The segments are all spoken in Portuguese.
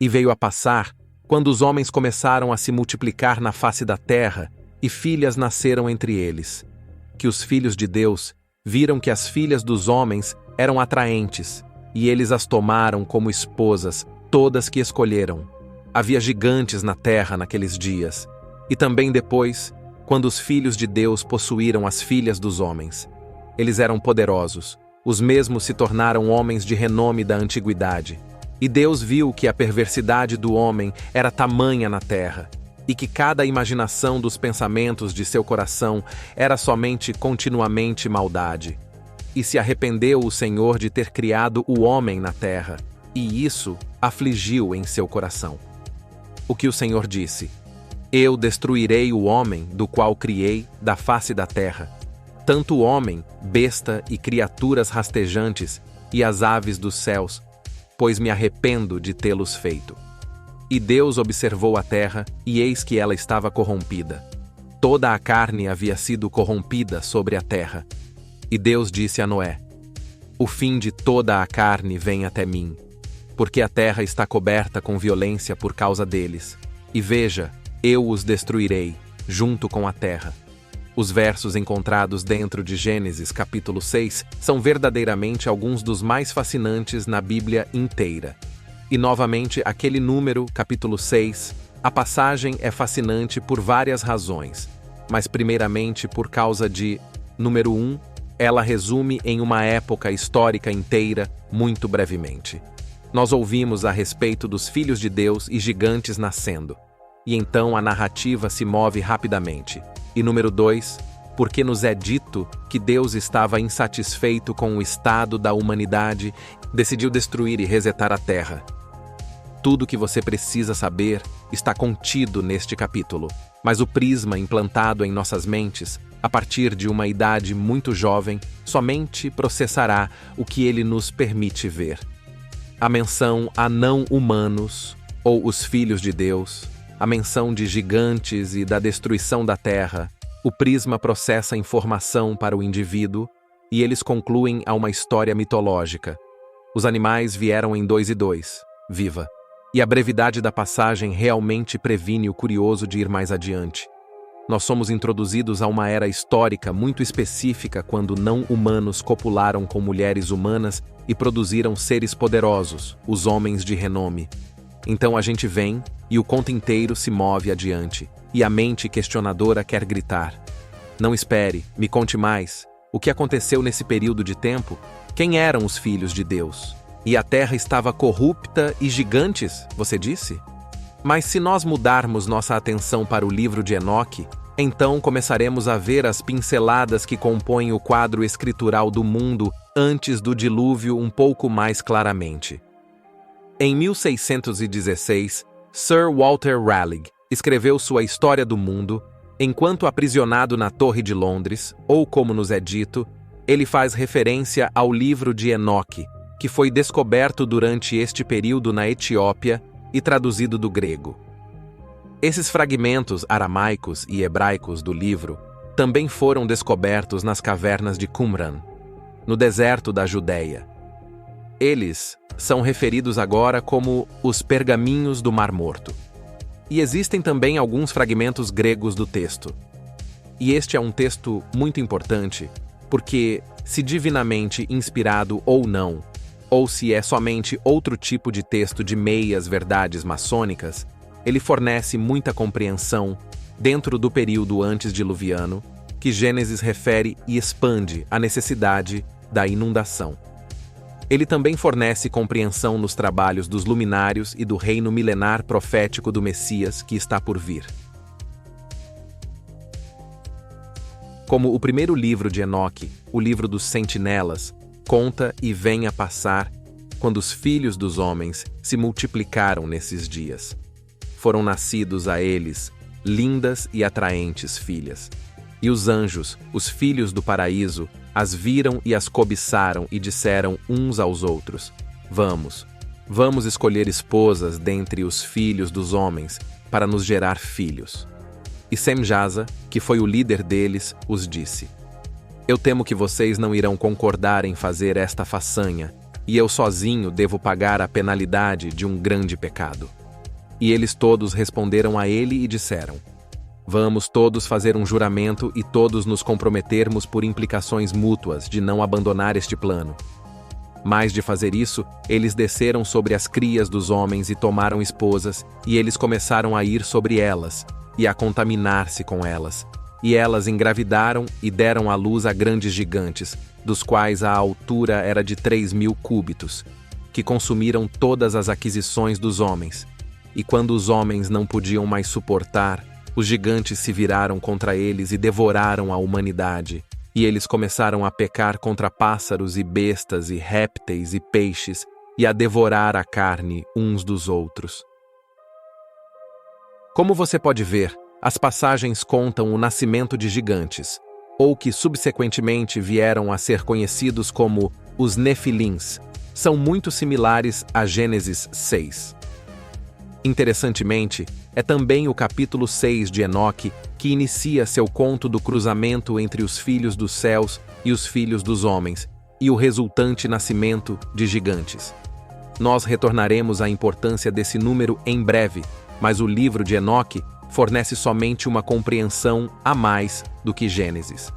E veio a passar, quando os homens começaram a se multiplicar na face da terra, e filhas nasceram entre eles, que os filhos de Deus viram que as filhas dos homens eram atraentes, e eles as tomaram como esposas, todas que escolheram. Havia gigantes na terra naqueles dias, e também depois, quando os filhos de Deus possuíram as filhas dos homens. Eles eram poderosos, os mesmos se tornaram homens de renome da antiguidade. E Deus viu que a perversidade do homem era tamanha na terra, e que cada imaginação dos pensamentos de seu coração era somente continuamente maldade. E se arrependeu o Senhor de ter criado o homem na terra, e isso afligiu em seu coração. O que o Senhor disse: Eu destruirei o homem do qual criei da face da terra, tanto o homem, besta e criaturas rastejantes, e as aves dos céus, pois me arrependo de tê-los feito. E Deus observou a terra, e eis que ela estava corrompida. Toda a carne havia sido corrompida sobre a terra. E Deus disse a Noé: O fim de toda a carne vem até mim, porque a terra está coberta com violência por causa deles. E veja, eu os destruirei, junto com a terra. Os versos encontrados dentro de Gênesis capítulo 6 são verdadeiramente alguns dos mais fascinantes na Bíblia inteira. E novamente, aquele número, capítulo 6, a passagem é fascinante por várias razões, mas primeiramente por causa de, número 1, ela resume em uma época histórica inteira, muito brevemente. Nós ouvimos a respeito dos filhos de Deus e gigantes nascendo, e então a narrativa se move rapidamente. E número 2, porque nos é dito que Deus estava insatisfeito com o estado da humanidade, decidiu destruir e resetar a terra. Tudo o que você precisa saber está contido neste capítulo, mas o prisma implantado em nossas mentes, a partir de uma idade muito jovem, somente processará o que ele nos permite ver. A menção a não-humanos, ou os filhos de Deus, a menção de gigantes e da destruição da terra, o prisma processa informação para o indivíduo e eles concluem a uma história mitológica. Os animais vieram em 2 e 2, viva. E a brevidade da passagem realmente previne o curioso de ir mais adiante. Nós somos introduzidos a uma era histórica muito específica quando não-humanos copularam com mulheres humanas e produziram seres poderosos, os homens de renome. Então a gente vem e o conto inteiro se move adiante, e a mente questionadora quer gritar: Não espere, me conte mais. O que aconteceu nesse período de tempo? Quem eram os filhos de Deus? E a terra estava corrupta e gigantes, você disse? Mas se nós mudarmos nossa atenção para o livro de Enoque, então começaremos a ver as pinceladas que compõem o quadro escritural do mundo antes do dilúvio um pouco mais claramente. Em 1616, Sir Walter Raleigh escreveu sua História do Mundo, enquanto aprisionado na Torre de Londres, ou como nos é dito, ele faz referência ao livro de Enoque, que foi descoberto durante este período na Etiópia e traduzido do grego. Esses fragmentos aramaicos e hebraicos do livro também foram descobertos nas cavernas de Qumran, no deserto da Judéia. Eles são referidos agora como os pergaminhos do Mar Morto. E existem também alguns fragmentos gregos do texto. E este é um texto muito importante, porque, se divinamente inspirado ou não, ou se é somente outro tipo de texto de meias verdades maçônicas, ele fornece muita compreensão dentro do período antediluviano, que Gênesis refere e expande a necessidade da inundação. Ele também fornece compreensão nos trabalhos dos luminários e do reino milenar profético do Messias que está por vir. Como o primeiro livro de Enoque, o livro dos sentinelas, conta e vem a passar quando os filhos dos homens se multiplicaram nesses dias. Foram nascidos a eles lindas e atraentes filhas. E os anjos, os filhos do paraíso, as viram e as cobiçaram e disseram uns aos outros: Vamos escolher esposas dentre os filhos dos homens, para nos gerar filhos. E Semjasa, que foi o líder deles, os disse: Eu temo que vocês não irão concordar em fazer esta façanha, e eu sozinho devo pagar a penalidade de um grande pecado. E eles todos responderam a ele e disseram: Vamos todos fazer um juramento e todos nos comprometermos por implicações mútuas de não abandonar este plano. Mais de fazer isso, eles desceram sobre as crias dos homens e tomaram esposas, e eles começaram a ir sobre elas, e a contaminar-se com elas. E elas engravidaram e deram à luz a grandes gigantes, dos quais a altura era de 3.000 cúbitos, que consumiram todas as aquisições dos homens. E quando os homens não podiam mais suportar, os gigantes se viraram contra eles e devoraram a humanidade. E eles começaram a pecar contra pássaros e bestas e répteis e peixes, e a devorar a carne uns dos outros. Como você pode ver, as passagens contam o nascimento de gigantes, ou que subsequentemente vieram a ser conhecidos como os Nefilins. São muito similares a Gênesis 6. Interessantemente, é também o capítulo 6 de Enoque que inicia seu conto do cruzamento entre os filhos dos céus e os filhos dos homens, e o resultante nascimento de gigantes. Nós retornaremos à importância desse número em breve, mas o livro de Enoque fornece somente uma compreensão a mais do que Gênesis.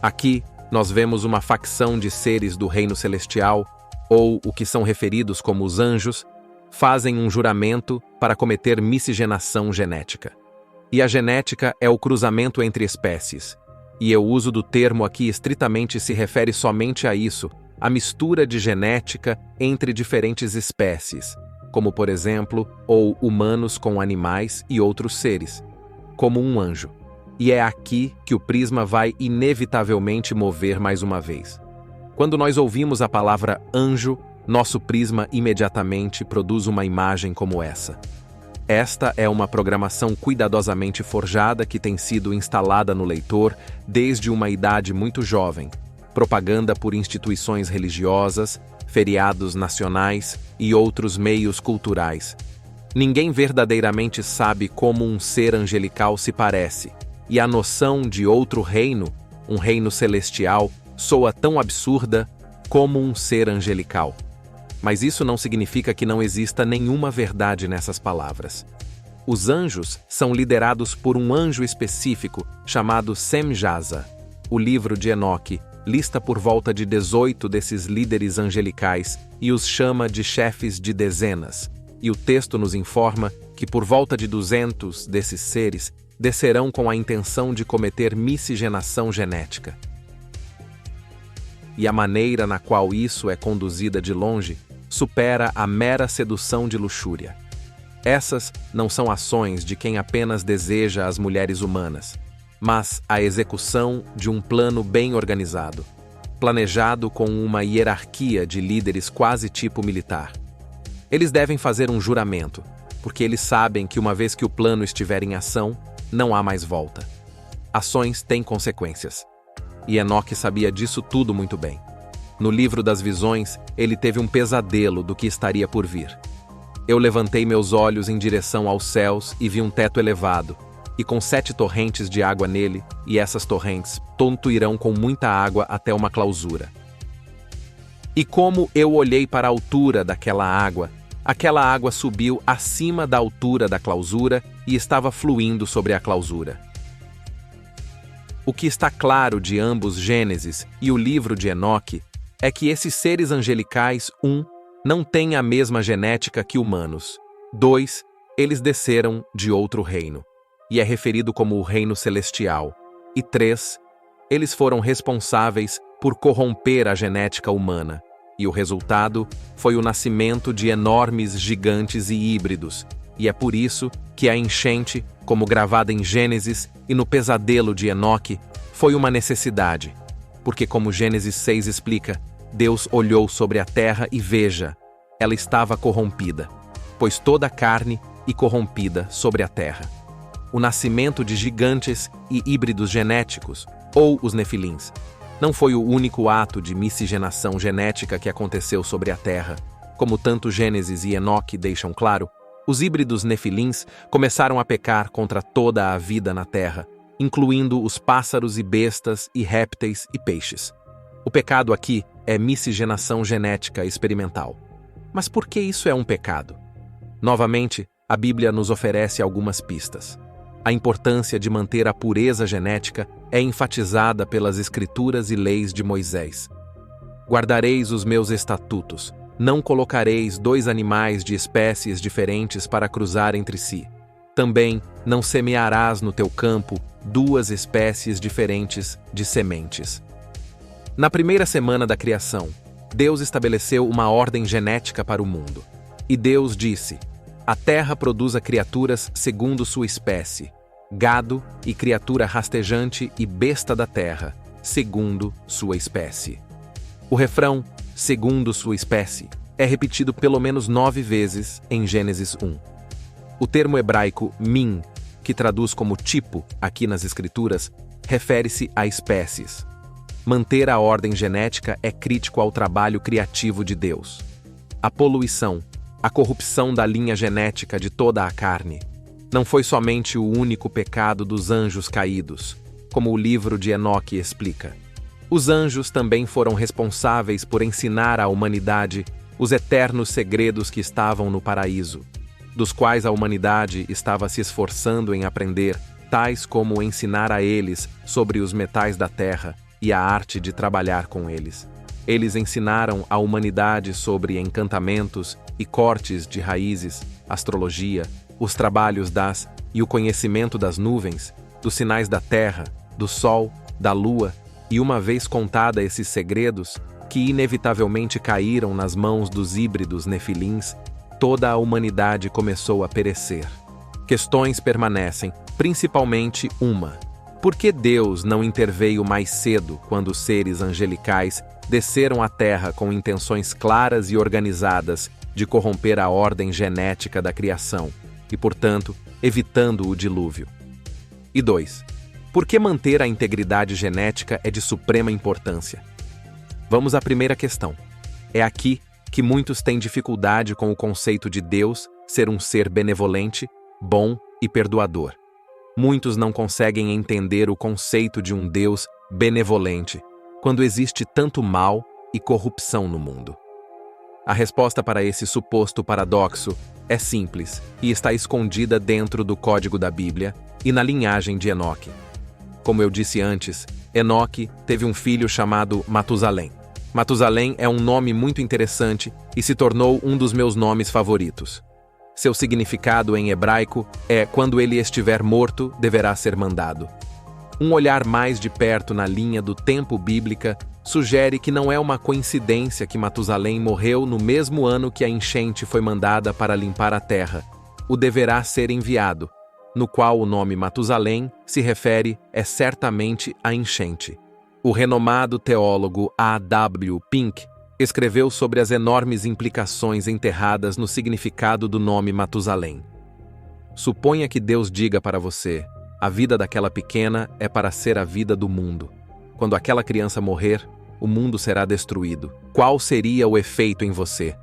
Aqui, nós vemos uma facção de seres do reino celestial, ou o que são referidos como os anjos, fazem um juramento para cometer miscigenação genética. E a genética é o cruzamento entre espécies. E o uso do termo aqui estritamente se refere somente a isso, a mistura de genética entre diferentes espécies, como por exemplo, ou humanos com animais e outros seres, como um anjo. E é aqui que o prisma vai inevitavelmente mover mais uma vez. Quando nós ouvimos a palavra anjo, nosso prisma imediatamente produz uma imagem como essa. Esta é uma programação cuidadosamente forjada que tem sido instalada no leitor desde uma idade muito jovem, propaganda por instituições religiosas, feriados nacionais e outros meios culturais. Ninguém verdadeiramente sabe como um ser angelical se parece, e a noção de outro reino, um reino celestial, soa tão absurda como um ser angelical. Mas isso não significa que não exista nenhuma verdade nessas palavras. Os anjos são liderados por um anjo específico chamado Semjaza. O livro de Enoque lista por volta de 18 desses líderes angelicais e os chama de chefes de dezenas. E o texto nos informa que por volta de 200 desses seres descerão com a intenção de cometer miscigenação genética. E a maneira na qual isso é conduzida de longe supera a mera sedução de luxúria. Essas não são ações de quem apenas deseja as mulheres humanas, mas a execução de um plano bem organizado, planejado com uma hierarquia de líderes quase tipo militar. Eles devem fazer um juramento, porque eles sabem que uma vez que o plano estiver em ação, não há mais volta. Ações têm consequências. E Enoque sabia disso tudo muito bem. No livro das visões, ele teve um pesadelo do que estaria por vir. Eu levantei meus olhos em direção aos céus e vi um teto elevado, e com 7 torrentes de água nele, e essas torrentes tontuirão com muita água até uma clausura. E como eu olhei para a altura daquela água subiu acima da altura da clausura e estava fluindo sobre a clausura. O que está claro de ambos Gênesis e o livro de Enoque é que esses seres angelicais, 1, não têm a mesma genética que humanos. 2, eles desceram de outro reino, e é referido como o reino celestial. E 3, eles foram responsáveis por corromper a genética humana, e o resultado foi o nascimento de enormes gigantes e híbridos, e é por isso que a enchente, como gravada em Gênesis e no pesadelo de Enoque, foi uma necessidade, porque como Gênesis 6 explica, Deus olhou sobre a terra e veja, ela estava corrompida, pois toda a carne e corrompida sobre a terra. O nascimento de gigantes e híbridos genéticos, ou os nefilins, não foi o único ato de miscigenação genética que aconteceu sobre a terra. Como tanto Gênesis e Enoque deixam claro, os híbridos nefilins começaram a pecar contra toda a vida na terra, incluindo os pássaros e bestas e répteis e peixes. O pecado aqui é miscigenação genética experimental. Mas por que isso é um pecado? Novamente, a Bíblia nos oferece algumas pistas. A importância de manter a pureza genética é enfatizada pelas Escrituras e leis de Moisés. Guardareis os meus estatutos, não colocareis dois animais de espécies diferentes para cruzar entre si. Também não semearás no teu campo duas espécies diferentes de sementes. Na primeira semana da criação, Deus estabeleceu uma ordem genética para o mundo. E Deus disse: a terra produza criaturas segundo sua espécie, gado e criatura rastejante e besta da terra, segundo sua espécie. O refrão, segundo sua espécie, é repetido pelo menos 9 vezes em Gênesis 1. O termo hebraico min, que traduz como tipo aqui nas Escrituras, refere-se a espécies. Manter a ordem genética é crítico ao trabalho criativo de Deus. A poluição, a corrupção da linha genética de toda a carne, não foi somente o único pecado dos anjos caídos, como o livro de Enoque explica. Os anjos também foram responsáveis por ensinar à humanidade os eternos segredos que estavam no paraíso, dos quais a humanidade estava se esforçando em aprender, tais como ensinar a eles sobre os metais da terra e a arte de trabalhar com eles. Eles ensinaram à humanidade sobre encantamentos e cortes de raízes, astrologia, os trabalhos das e o conhecimento das nuvens, dos sinais da terra, do sol, da lua, e uma vez contada esses segredos, que inevitavelmente caíram nas mãos dos híbridos nefilins, toda a humanidade começou a perecer. Questões permanecem, principalmente uma: por que Deus não interveio mais cedo quando os seres angelicais desceram à Terra com intenções claras e organizadas de corromper a ordem genética da criação e, portanto, evitando o dilúvio? E 2. Por que manter a integridade genética é de suprema importância? Vamos à primeira questão. É aqui que muitos têm dificuldade com o conceito de Deus ser um ser benevolente, bom e perdoador. Muitos não conseguem entender o conceito de um Deus benevolente, quando existe tanto mal e corrupção no mundo. A resposta para esse suposto paradoxo é simples e está escondida dentro do código da Bíblia e na linhagem de Enoque. Como eu disse antes, Enoque teve um filho chamado Matusalém. Matusalém é um nome muito interessante e se tornou um dos meus nomes favoritos. Seu significado em hebraico é quando ele estiver morto, deverá ser mandado. Um olhar mais de perto na linha do tempo bíblica sugere que não é uma coincidência que Matusalém morreu no mesmo ano que a enchente foi mandada para limpar a terra. O deverá ser enviado, no qual o nome Matusalém se refere certamente à enchente. O renomado teólogo A.W. Pink escreveu sobre as enormes implicações enterradas no significado do nome Matusalém. Suponha que Deus diga para você: a vida daquela pequena é para ser a vida do mundo. Quando aquela criança morrer, o mundo será destruído. Qual seria o efeito em você?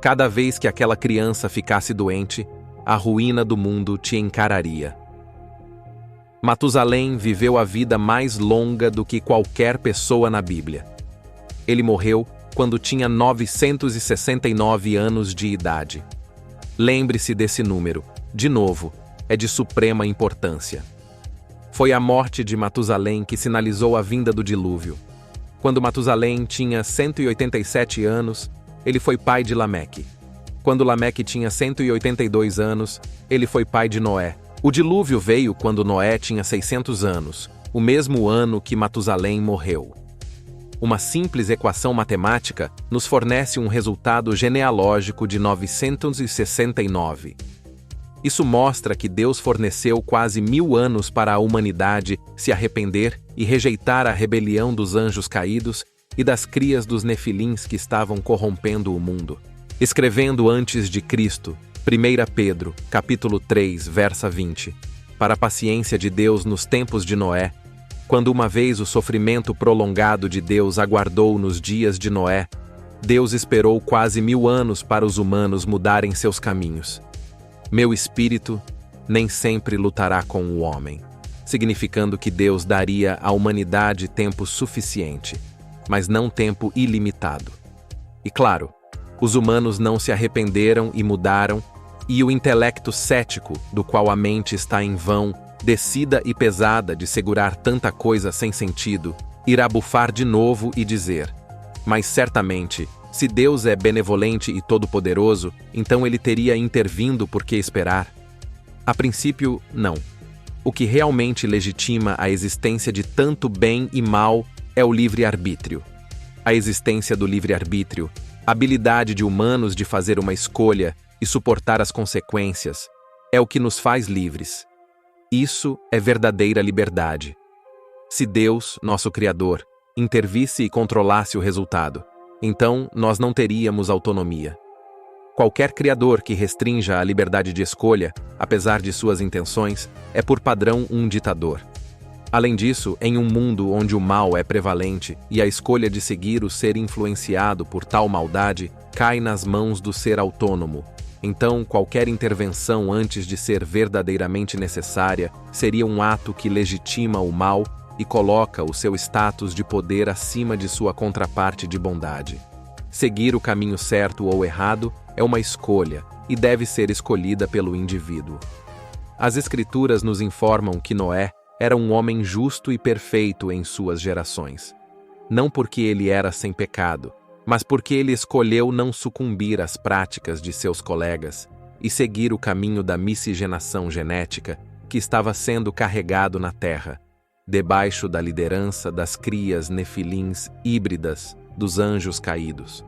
Cada vez que aquela criança ficasse doente, a ruína do mundo te encararia. Matusalém viveu a vida mais longa do que qualquer pessoa na Bíblia. Ele morreu quando tinha 969 anos de idade. Lembre-se desse número. De novo, é de suprema importância. Foi a morte de Matusalém que sinalizou a vinda do dilúvio. Quando Matusalém tinha 187 anos, ele foi pai de Lameque. Quando Lameque tinha 182 anos, ele foi pai de Noé. O dilúvio veio quando Noé tinha 600 anos, o mesmo ano que Matusalém morreu. Uma simples equação matemática nos fornece um resultado genealógico de 969. Isso mostra que Deus forneceu quase 1000 anos para a humanidade se arrepender e rejeitar a rebelião dos anjos caídos e das crias dos nefilins que estavam corrompendo o mundo. Escrevendo antes de Cristo, 1 Pedro, capítulo 3, verso 20, para a paciência de Deus nos tempos de Noé, quando uma vez o sofrimento prolongado de Deus aguardou nos dias de Noé, Deus esperou quase 1000 anos para os humanos mudarem seus caminhos. Meu espírito nem sempre lutará com o homem, significando que Deus daria à humanidade tempo suficiente. mas não tempo ilimitado. E claro, os humanos não se arrependeram e mudaram, e o intelecto cético, do qual a mente está em vão, decida e pesada de segurar tanta coisa sem sentido, irá bufar de novo e dizer: mas certamente, se Deus é benevolente e todo-poderoso, então ele teria intervindo por que esperar? A princípio, não. O que realmente legitima a existência de tanto bem e mal é o livre-arbítrio. A existência do livre-arbítrio, a habilidade de humanos de fazer uma escolha e suportar as consequências, é o que nos faz livres. Isso é verdadeira liberdade. Se Deus, nosso Criador, intervisse e controlasse o resultado, então nós não teríamos autonomia. Qualquer criador que restrinja a liberdade de escolha, apesar de suas intenções, é por padrão um ditador. Além disso, em um mundo onde o mal é prevalente e a escolha de seguir o ser influenciado por tal maldade cai nas mãos do ser autônomo, então qualquer intervenção antes de ser verdadeiramente necessária seria um ato que legitima o mal e coloca o seu status de poder acima de sua contraparte de bondade. Seguir o caminho certo ou errado é uma escolha e deve ser escolhida pelo indivíduo. As Escrituras nos informam que Noé era um homem justo e perfeito em suas gerações. Não porque ele era sem pecado, mas porque ele escolheu não sucumbir às práticas de seus colegas e seguir o caminho da miscigenação genética que estava sendo carregado na terra, debaixo da liderança das crias nefilins híbridas dos anjos caídos.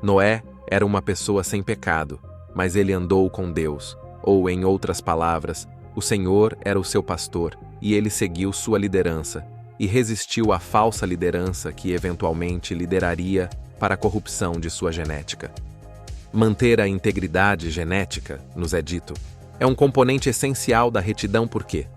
Noé era uma pessoa sem pecado, mas ele andou com Deus, ou, em outras palavras, o Senhor era o seu pastor, e ele seguiu sua liderança, e resistiu à falsa liderança que eventualmente lideraria para a corrupção de sua genética. Manter a integridade genética, nos é dito, é um componente essencial da retidão porque,